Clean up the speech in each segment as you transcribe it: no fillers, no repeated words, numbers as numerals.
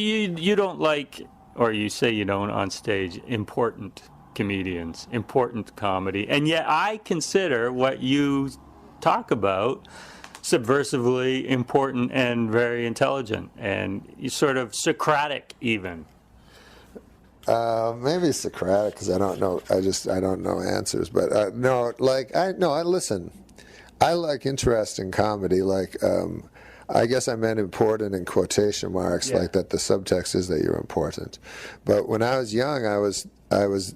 You don't like, or you say you don't on stage, important comedians, important comedy, and yet I consider what you talk about subversively important and very intelligent, and you sort of Socratic even. Maybe Socratic, because I don't know. I don't know answers. But no, I listen. I like interesting comedy. I guess I meant important in quotation marks, like that. The subtext is that you're important. But when I was young,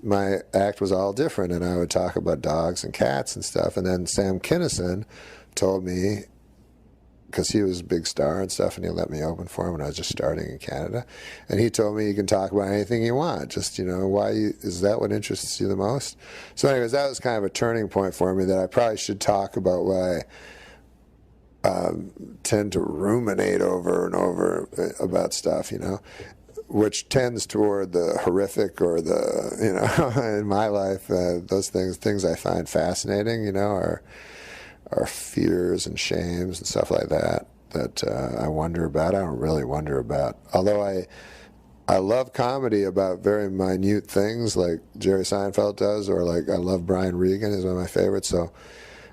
my act was all different, and I would talk about dogs and cats and stuff. And then Sam Kinison told me, because he was a big star and stuff, and he let me open for him when I was just starting in Canada. And he told me you can talk about anything you want. Just, is that what interests you the most? So anyways, that was kind of a turning point for me, that I probably should talk about what I tend to ruminate over and over about stuff, which tends toward the horrific or the, in my life, those things I find fascinating, are fears and shames and stuff like that I wonder about. I don't really wonder about. Although I love comedy about very minute things like Jerry Seinfeld does, or I love Brian Regan is one of my favorites. So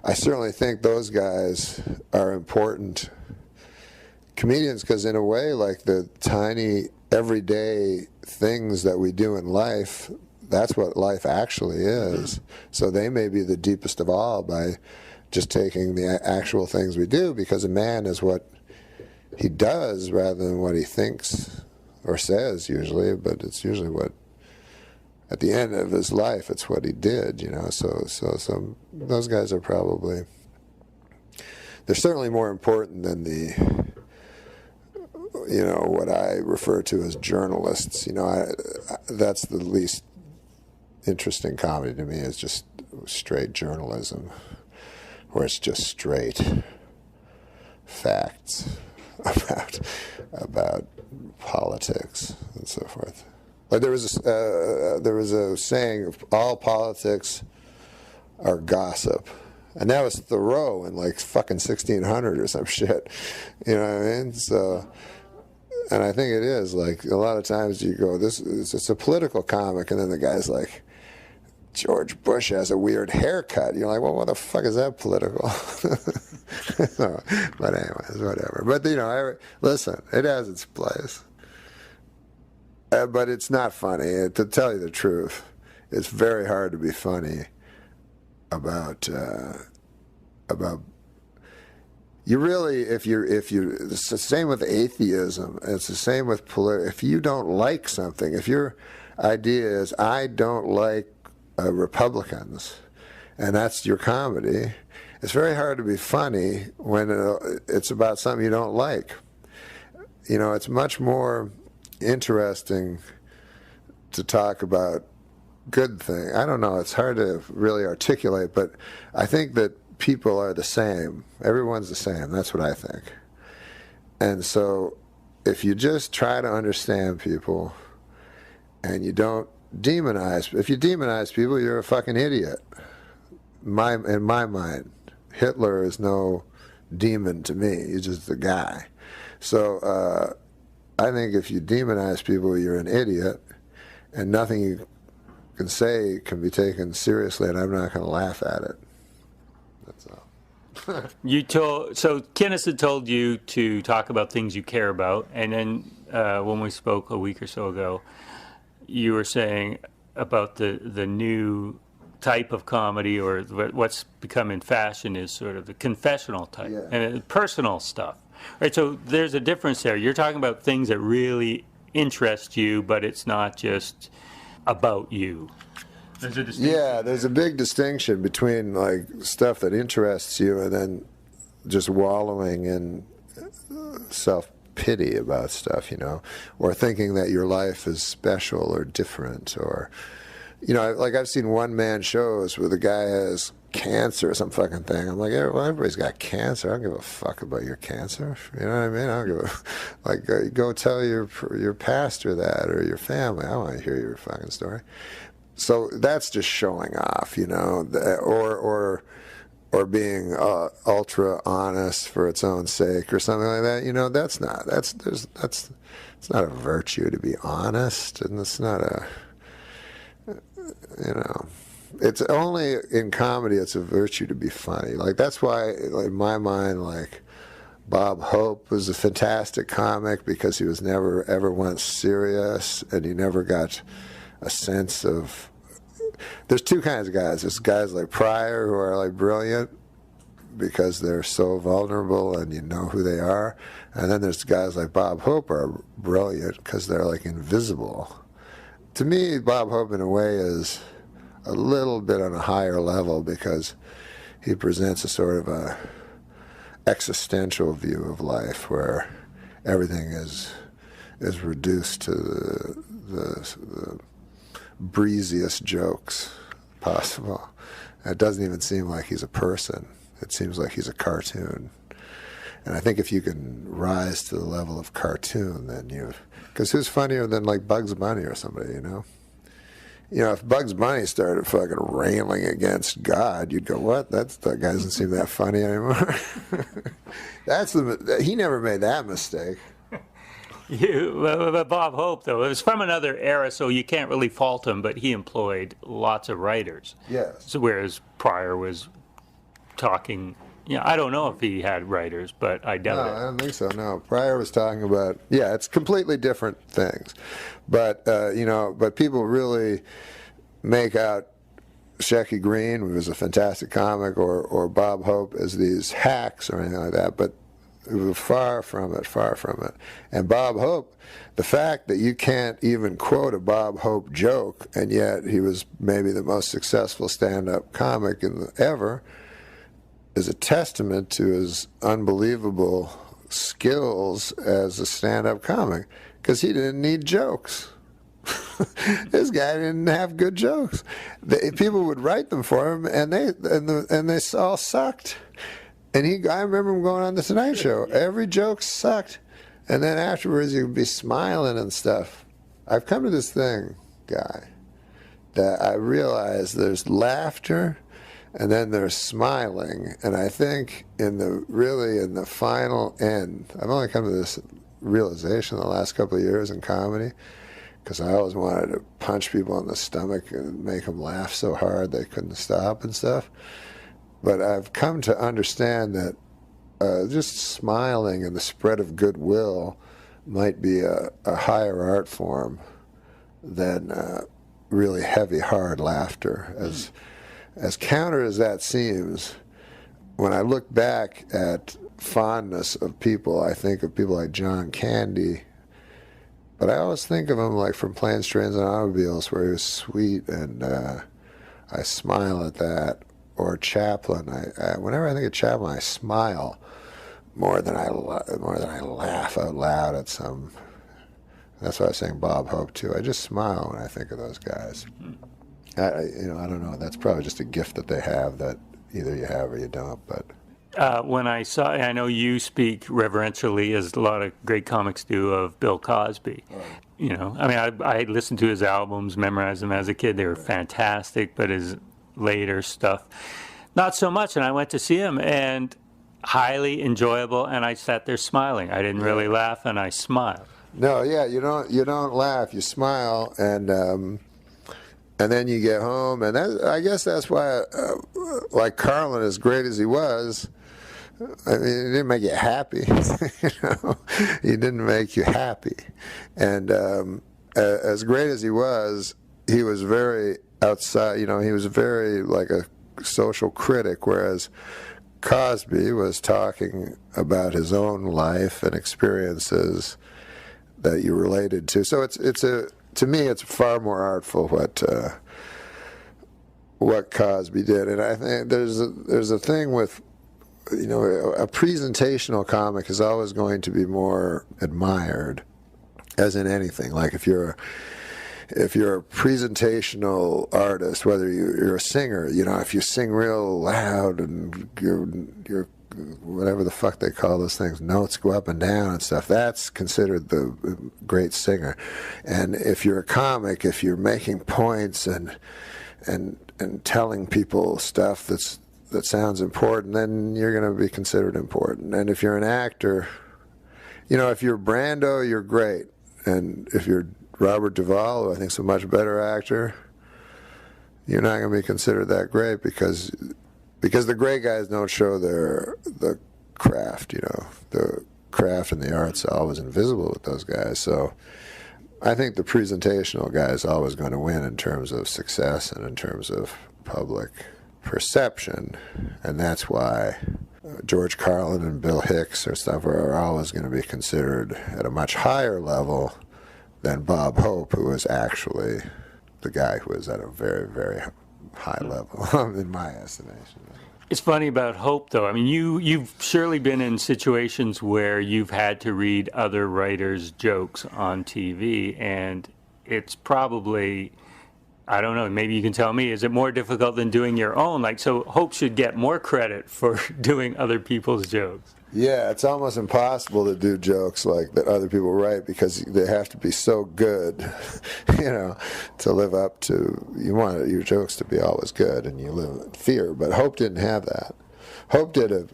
I certainly think those guys are important comedians, because in a way, the tiny everyday things that we do in life, that's what life actually is. So they may be the deepest of all by just taking the actual things we do, because a man is what he does rather than what he thinks or says usually, but it's usually what, at the end of his life, it's what he did, so those guys are probably, they're certainly more important than what I refer to as journalists. That's the least interesting comedy to me, is just straight journalism, where it's just straight facts about politics and so forth. There was a saying, all politics are gossip, and that was Thoreau in fucking 1600 or some shit. You know what I mean? So, and I think it is a lot of times you go, it's a political comic, and then the guy's like, George Bush has a weird haircut. You're like, well, what the fuck is that political? So, but anyways, whatever. But listen, it has its place, but it's not funny. To tell you the truth, it's very hard to be funny about you really, if you it's the same with atheism. It's the same with if you don't like something, if your idea is I don't like Republicans, and that's your comedy, it's very hard to be funny when it's about something you don't like. It's much more interesting to talk about good things. I don't know, it's hard to really articulate, but I think that people are the same. Everyone's the same. That's what I think. And so if you just try to understand people and you don't demonize, if you demonize people, you're a fucking idiot. In my mind, Hitler is no demon to me. He's just a guy. So I think if you demonize people, you're an idiot, and nothing you can say can be taken seriously, and I'm not going to laugh at it. That's all. So Kinison told you to talk about things you care about, and then when we spoke a week or so ago, you were saying about the new type of comedy, or what's become in fashion is sort of the confessional type, and personal stuff. Right, so there's a difference there. You're talking about things that really interest you, but it's not just about you. There's a distinction. Yeah, there's a big distinction between stuff that interests you and then just wallowing in self-pity about stuff, or thinking that your life is special or different, or, I've seen one-man shows where the guy has cancer or some fucking thing. I'm like, well, everybody's got cancer. I don't give a fuck about your cancer. You know what I mean? I don't give a go tell your pastor that, or your family. I don't want to hear your fucking story. So that's just showing off, or or being ultra honest for its own sake or something like that. You know, that's not it's not a virtue to be honest, and it's not a, you know, it's only in comedy it's a virtue to be funny. Like that's why, like, in my mind, like Bob Hope was a fantastic comic because he was never ever once serious, and he never got a sense of. There's two kinds of guys. There's guys like Pryor who are like brilliant because they're so vulnerable and you know who they are, and then there's guys like Bob Hope are brilliant because they're like invisible. To me, Bob Hope in a way is a little bit on a higher level because he presents a sort of a existential view of life where everything is reduced to the breeziest jokes possible. It doesn't even seem like he's a person. It seems like he's a cartoon. And I think if you can rise to the level of cartoon, then because who's funnier than like Bugs Bunny or somebody, you know? You know, if Bugs Bunny started fucking railing against God, you'd go, what? That guy doesn't seem that funny anymore. He never made that mistake. But Bob Hope, though, it was from another era, so you can't really fault him, but he employed lots of writers. Yes. So whereas Pryor was talking, I don't know if he had writers, but I doubt it. No, I don't think so, no. Pryor was talking about, it's completely different things. But, but people really make out Shecky Greene, who was a fantastic comic, or Bob Hope as these hacks or anything like that, but it was far from it. And Bob Hope, the fact that you can't even quote a Bob Hope joke, and yet he was maybe the most successful stand-up comic ever, is a testament to his unbelievable skills as a stand-up comic, because he didn't need jokes. This guy didn't have good jokes. People would write them for him, and they all sucked. And I remember him going on the Tonight Show. Every joke sucked, and then afterwards he would be smiling and stuff. I've come to this thing, Guy, that I realize there's laughter, and then there's smiling. And I think in the final end, I've only come to this realization in the last couple of years in comedy, because I always wanted to punch people in the stomach and make them laugh so hard they couldn't stop and stuff. But I've come to understand that just smiling and the spread of goodwill might be a higher art form than really heavy, hard laughter. As counter as that seems, when I look back at fondness of people, I think of people like John Candy, but I always think of him like from Planes, Trains, and Automobiles, where he was sweet, and I smile at that. Or Chaplin. Whenever I think of Chaplin, I smile more than I laugh out loud at some. That's why I was saying Bob Hope too. I just smile when I think of those guys. I don't know. That's probably just a gift that they have that either you have or you don't. But when I know you speak reverentially, as a lot of great comics do, of Bill Cosby. Right. I listened to his albums, memorized them as a kid. They were fantastic, but his later stuff, not so much. And I went to see him, and highly enjoyable, and I sat there smiling. I didn't really laugh, and I smiled. No, you don't laugh, you smile, and then you get home, and I guess that's why, like Carlin, as great as he was, I mean, it didn't make you happy. He didn't make you happy, and as great as he was very outside, he was very like a social critic, whereas Cosby was talking about his own life and experiences that you related to. So to me, it's far more artful what Cosby did, and I think there's a thing with, a presentational comic is always going to be more admired, as in anything. Like if you're a presentational artist, whether you're a singer, if you sing real loud and you're whatever the fuck they call those things, notes go up and down and stuff, that's considered the great singer. And if you're a comic, if you're making points and telling people stuff that's that sounds important, then you're going to be considered important. And if you're an actor, if you're Brando, you're great. And if you're Robert Duvall, who I think is a much better actor, you're not going to be considered that great because the great guys don't show the craft. The craft and the art's always invisible with those guys. So I think the presentational guy is always going to win in terms of success and in terms of public perception, and that's why George Carlin and Bill Hicks or stuff are always going to be considered at a much higher level than Bob Hope, who was actually the guy who was at a very, very high level, in my estimation. It's funny about Hope, though. I mean, you've surely been in situations where you've had to read other writers' jokes on TV, and it's probably, I don't know, maybe you can tell me, is it more difficult than doing your own? Like, so Hope should get more credit for doing other people's jokes. Yeah, it's almost impossible to do jokes like that other people write because they have to be so good, to live up to. You want your jokes to be always good, and you live in fear. But Hope didn't have that. Hope did a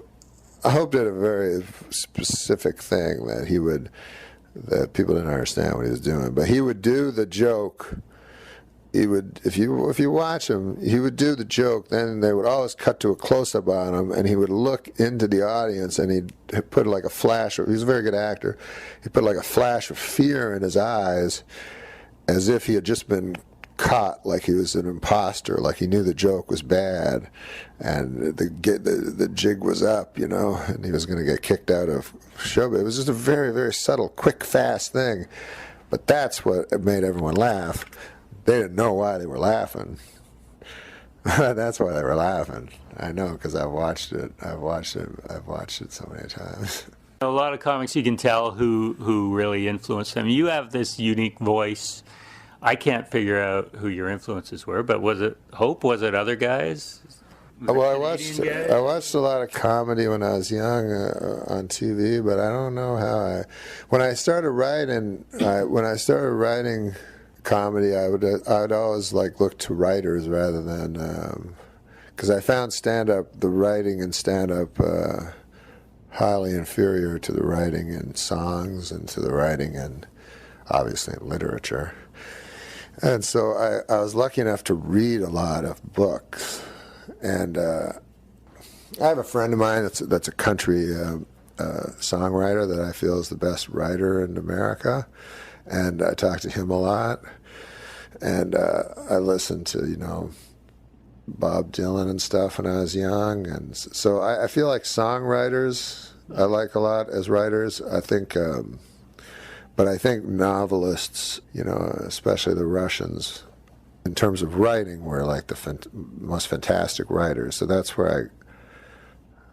very specific thing that people didn't understand what he was doing. But he would do the joke. He would, if you watch him, he would do the joke. Then they would always cut to a close-up on him, and he would look into the audience, and he'd put like a flash. He was a very good actor. He put like a flash of fear in his eyes, as if he had just been caught, like he was an imposter, like he knew the joke was bad, and the jig was up, and he was going to get kicked out of showbiz. It was just a very, very subtle, quick, fast thing, but that's what made everyone laugh. They didn't know why they were laughing. That's why they were laughing. I know because I've watched it. I've watched it so many times. A lot of comics, you can tell who really influenced them. You have this unique voice. I can't figure out who your influences were, but was it Hope? Was it other guys? Well, I watched a lot of comedy when I was young on TV, but I don't know how when I started writing comedy, I would always look to writers rather than because I found the writing in stand-up highly inferior to the writing in songs and to the writing in obviously in literature. And so I was lucky enough to read a lot of books, and I have a friend of mine that's a country songwriter that I feel is the best writer in America. And I talked to him a lot, and I listened to, Bob Dylan and stuff when I was young, and so I feel like songwriters I like a lot as writers. I think, but I think novelists, especially the Russians, in terms of writing, were like the most fantastic writers. So that's where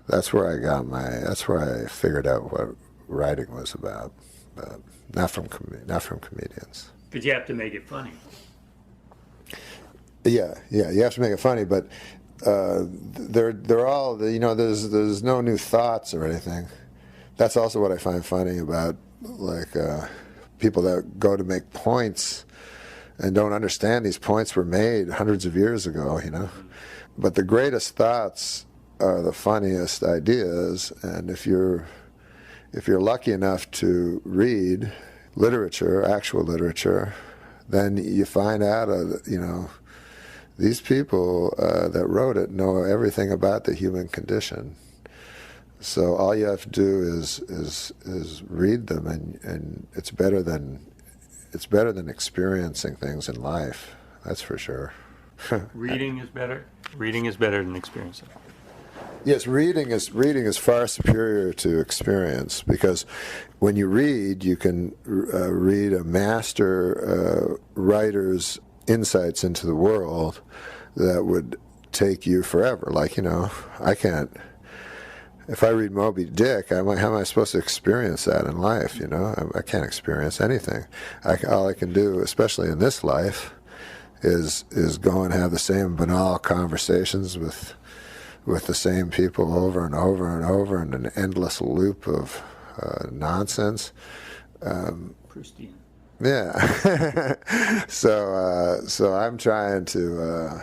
I figured out what writing was about. But not from comedians. But you have to make it funny. Yeah, you have to make it funny, but they're all, there's no new thoughts or anything. That's also what I find funny about people that go to make points and don't understand these points were made hundreds of years ago, But the greatest thoughts are the funniest ideas, and if you're lucky enough to read actual literature, then you find out, these people that wrote it know everything about the human condition. So all you have to do is read them, and it's better than experiencing things in life. That's for sure. Reading is better. Reading is better than experiencing. Yes, reading is far superior to experience, because when you read, you can read a master writer's insights into the world that would take you forever. I can't. If I read Moby Dick, how am I supposed to experience that in life? I can't experience anything. All I can do, especially in this life, is go and have the same banal conversations with the same people over and over and over in an endless loop of nonsense. Christine. Yeah. So I'm trying to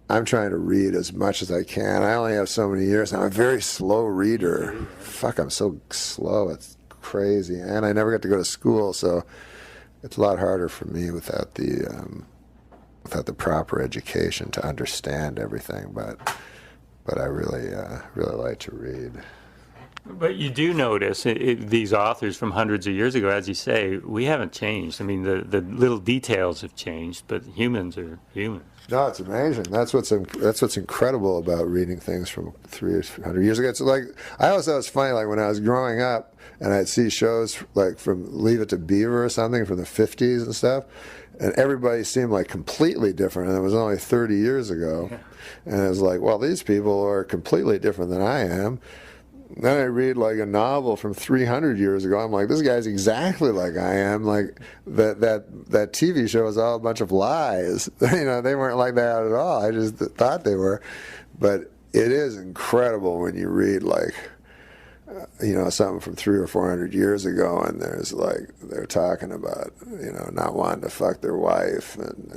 I'm trying to read as much as I can. I only have so many years. I'm a very slow reader. Fuck, I'm so slow. It's crazy. And I never got to go to school, so it's a lot harder for me without the proper education to understand everything. But I really like to read. But you do notice these authors from hundreds of years ago, as you say, we haven't changed. I mean, the little details have changed, but humans are humans. No, it's amazing. That's what's incredible about reading things from 300 years ago. It's like, I always thought it was funny, like when I was growing up and I'd see shows like from Leave It to Beaver or something from the 50s and stuff, and everybody seemed like completely different, and it was only 30 years ago. Yeah. And it was like, well, these people are completely different than I am. Then I read like a novel from 300 years ago. I'm like, this guy's exactly like I am. Like that TV show was all a bunch of lies. They weren't like that at all. I just thought they were. But it is incredible when you read like, something from 300 or 400 years ago, and there's like they're talking about not wanting to fuck their wife and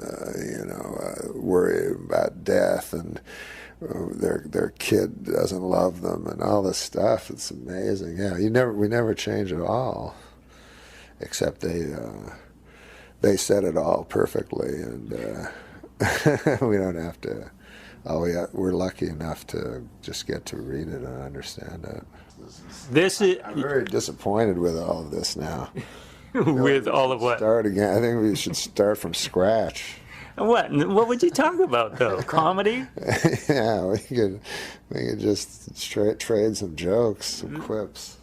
worry about death and. Their kid doesn't love them and all this stuff. It's amazing. Yeah, we never change at all, except they said it all perfectly, and we don't have to. We're lucky enough to just get to read it and understand it. I'm very disappointed with all of this now. With all of what? Start again. I think we should start from scratch. What would you talk about, though? Comedy? Yeah, we could just trade some jokes, some quips.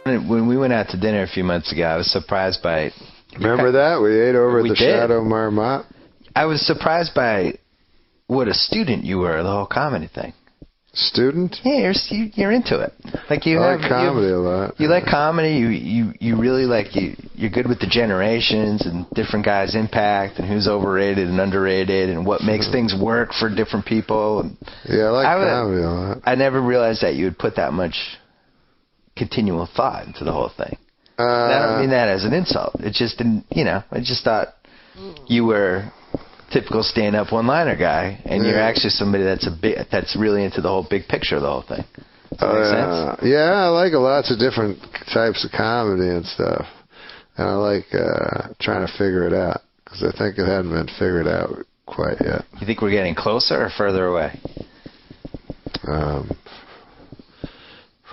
When we went out to dinner a few months ago, I was surprised by... Remember that? We ate over at the Chateau Marmont. I was surprised by what a student you were, the whole comedy thing. Student? Yeah, you're into it. Like I like comedy a lot. You like comedy. You really like you're good with the generations and different guys' impact and who's overrated and underrated and what makes things work for different people. And yeah, I like comedy a lot. I never realized that you would put that much continual thought into the whole thing. And I don't mean that as an insult. It just didn't, I just thought you were typical stand-up one-liner guy, and you're actually somebody that's really into the whole big picture of the whole thing. Does that make sense? Yeah, I like lots of different types of comedy and stuff, and I like trying to figure it out, because I think it hadn't been figured out quite yet. You think we're getting closer or further away?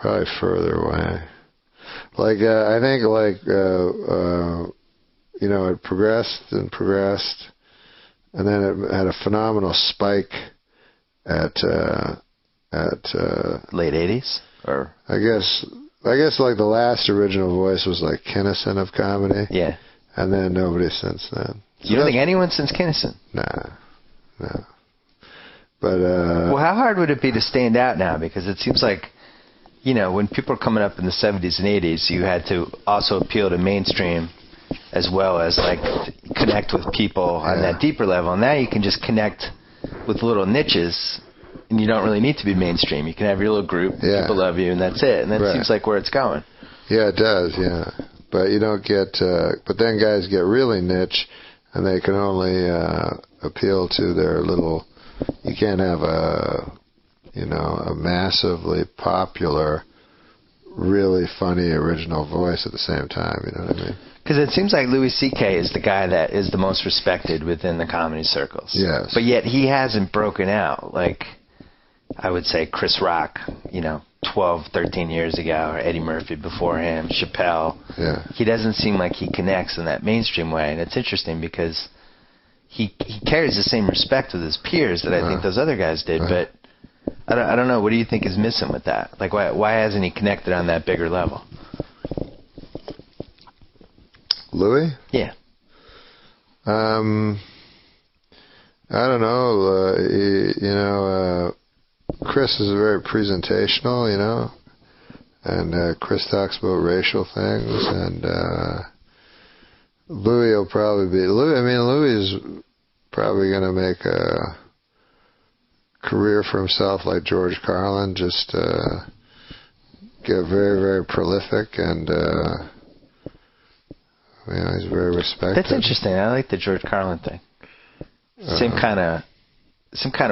Probably further away. Like I think, it progressed and progressed, and then it had a phenomenal spike at late 80s, or I guess like the last original voice was like Kinnison of comedy. Yeah. And then nobody since then. So you don't think anyone since Kinnison? Nah. But well, how hard would it be to stand out now? Because it seems like, when people were coming up in the 70s and 80s, you had to also appeal to mainstream as well as connect with people on that deeper level. Now you can just connect with little niches, and you don't really need to be mainstream. You can have your little group, people love you, and that's it. And that seems like where it's going. Yeah, it does, yeah. But you don't get, but then guys get really niche, and they can only appeal to their little, you can't have a massively popular, really funny original voice at the same time, you know what I mean? Because it seems like Louis C.K. is the guy that is the most respected within the comedy circles. Yes. But yet he hasn't broken out like, I would say, Chris Rock, 12, 13 years ago, or Eddie Murphy before him, Chappelle. Yeah. He doesn't seem like he connects in that mainstream way, and it's interesting because he carries the same respect with his peers that I think those other guys did, but I don't know. What do you think is missing with that? Like, why hasn't he connected on that bigger level? Louis? Yeah. I don't know. Chris is very presentational, and Chris talks about racial things, and Louis will probably be. Louis is probably going to make a career for himself like George Carlin, just get very, very prolific, and he's very respected. That's interesting. I like the George Carlin thing. Same kind of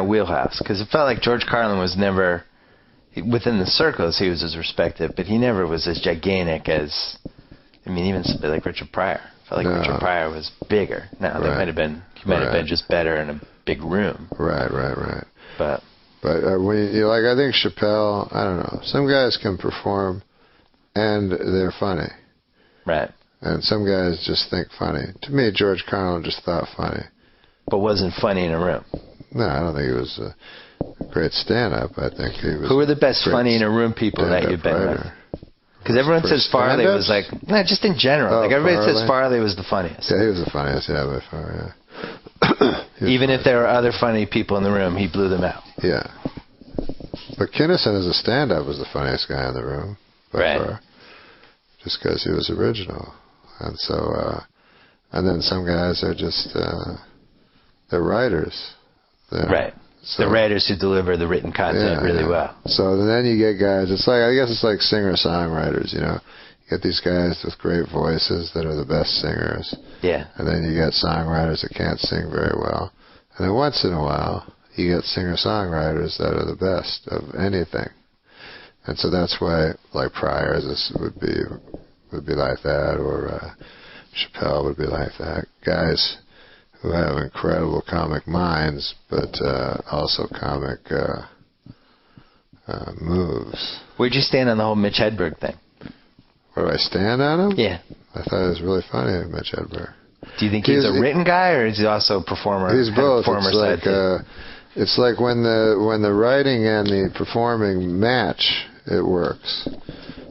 wheelhouse, because it felt like George Carlin was never within the circles. He was as respected, but he never was as gigantic as. Even somebody like Richard Pryor. I felt like Richard Pryor was bigger. Now there might have been have been just better in a big room. Right. But when I think Chappelle. I don't know. Some guys can perform, and they're funny. Right. And some guys just think funny. To me, George Carlin just thought funny. But wasn't funny in a room. No, I don't think he was a great stand-up. I think he was. Who were the best funny in a room people that you've been with? Because everyone says Farley was like, just in general. Everybody says Farley was the funniest. Yeah, he was the funniest, by far, Even if there were other funny people in the room, he blew them out. Yeah. But Kinison as a stand-up was the funniest guy in the room, by far. Just because he was original. And so, and then some guys are just, they're writers. Right. So, the writers who deliver the written content really well. So then you get guys, I guess it's like singer-songwriters, You get these guys with great voices that are the best singers. Yeah. And then you get songwriters that can't sing very well. And then once in a while, you get singer-songwriters that are the best of anything. And so that's why, like Pryor, this would be like that, or Chappelle would be like that. Guys who have incredible comic minds, but also comic moves. Where'd you stand on the whole Mitch Hedberg thing? Where do I stand on him? Yeah. I thought it was really funny, Mitch Hedberg. Do you think he's a written guy, or is he also a performer? He's both. It's like when the writing and the performing match, it works.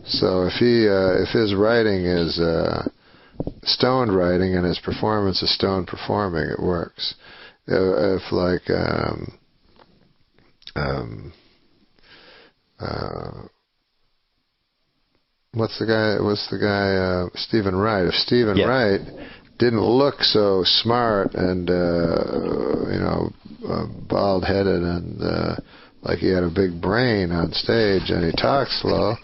So if his writing is stoned writing and his performance is stoned performing, it works. If what's the guy? Stephen Wright. If Stephen Wright didn't look so smart and bald-headed and like he had a big brain on stage and he talked slow,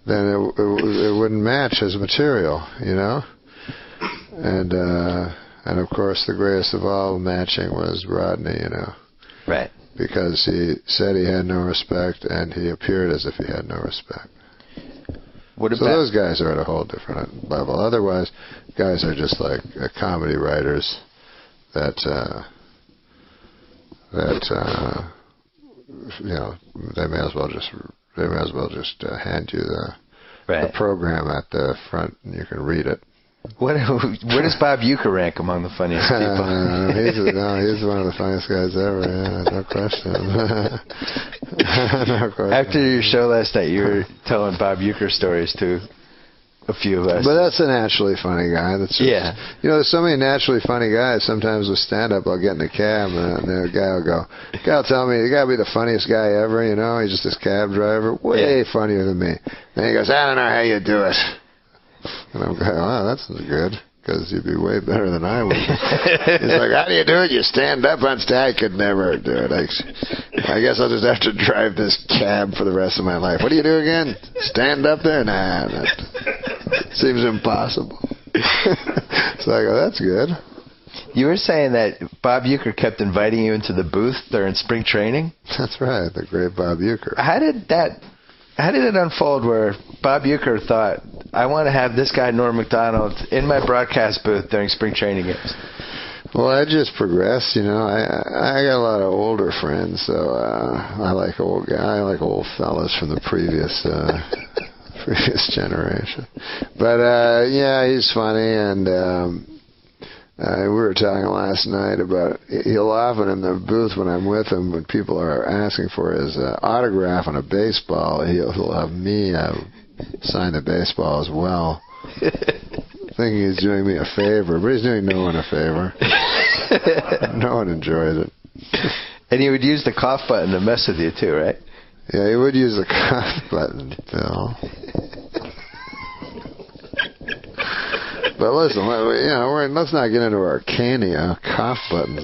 then it wouldn't match his material, And of course, the greatest of all matching was Rodney, Right. Because he said he had no respect and he appeared as if he had no respect. So those guys are at a whole different level. Otherwise, guys are just like comedy writers that they may as well just hand you the program at the front and you can read it. Where does Bob Uecker rank among the funniest people? He's one of the funniest guys ever. Yeah, no question. No question. After your show last night, you were telling Bob Uecker stories to a few of us. But that's a naturally funny guy. That's just, there's so many naturally funny guys. Sometimes with stand-up, I'll get in a cab and the guy will go, tell me, you got to be the funniest guy ever, He's just this cab driver, way funnier than me. Then he goes, I don't know how you do it. And I'm going, wow, that's good, because you'd be way better than I would. He's like, how do you do it? You stand up on stage. I could never do it. I guess I'll just have to drive this cab for the rest of my life. What do you do again? Stand up there? Nah, that seems impossible. So I go, that's good. You were saying that Bob Uecker kept inviting you into the booth during spring training? That's right, the great Bob Uecker. How did it unfold where Bob Uecker thought, I want to have this guy, Norm Macdonald, in my broadcast booth during spring training games? Well, I just progressed, I got a lot of older friends, so I like old fellas from the previous generation. But, he's funny, and we were talking last night about, he'll often in the booth when I'm with him, when people are asking for his autograph on a baseball, he'll have me sign the baseball as well. thinking he's doing me a favor, but he's doing no one a favor. No one enjoys it. And he would use the cough button to mess with you too, right? Yeah, he would use the cough button, Bill. But listen, let's not get into Arcania. Cough buttons.